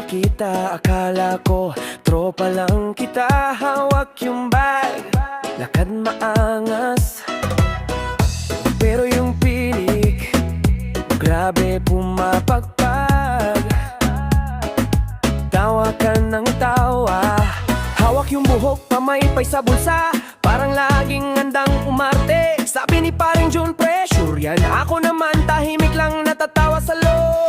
kita, akala ko tropa lang kita. Hawak yung bag, lakad maangas, pero yung pilik, grabe pumapagpag. Tawa ka ng tawa, hawak yung buhok, pamaypay sa bulsa, parang laging handang umarte. Sabi ni paring June, pressure yan. Ako naman tahimik lang natatawa sa loob.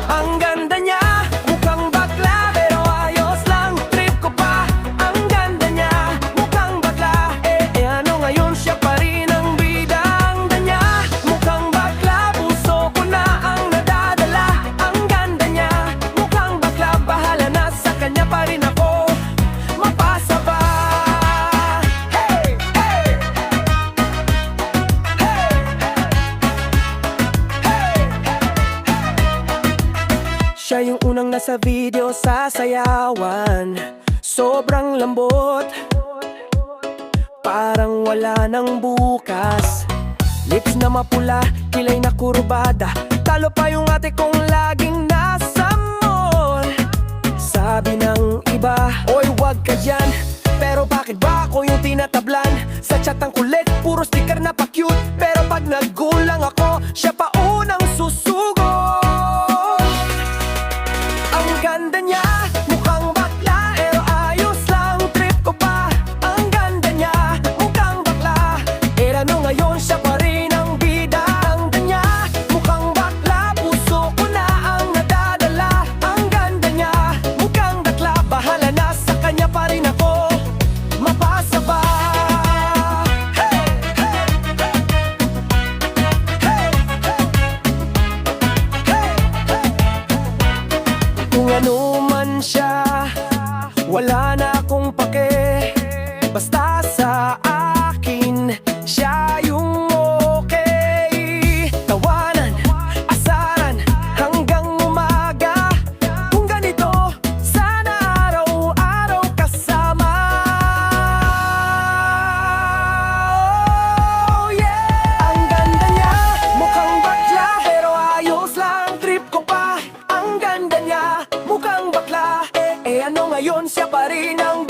Ang ganda niya, mukhang bakla, pero ayos lang, trip ko pa. Ang ganda niya, mukhang bakla, ano ngayon siya pa rin ang bida. Ang ganda niya, mukhang bakla, puso ko na ang nadadala. Ang ganda niya, mukhang bakla, bahala na sa kanya pa rin ako mapasa ba. Siya yung unang nasa video sa sayawan, sobrang lambot, parang wala nang bukas. Lips na mapula, kilay na kurbada, talo pa yung ate kong laging nasa mall. Sabi ng iba, oy wag ka dyan, pero bakit ba ako yung tinatablan? Sa chat ang kulit, puro sticker na pa-cute, pero pag naggulang ako, siya pa unang susugot. Ang ganda niya, mukhang bakla, pero ayos lang, trip ko pa. Ang ganda niya, mukhang bakla, ano ngayon siya pa rin ang bida. Ang ganda niya, mukhang bakla, puso ko na ang nadadala. Ang ganda niya, mukhang bakla, bahala na sa kanya pa rin ako mapasa ba. Kung ano man siya, wala na akong pake, basta sa akin siya yung okay. Tawanan, asaran, hanggang umaga, kung ganito, sana araw-araw kasama. Oh yeah! Ang ganda niya, mukhang bakla, pero ayos lang, trip ko pa. Ang ganda niya, mukhang bakla, ano ngayon siya pa rin ang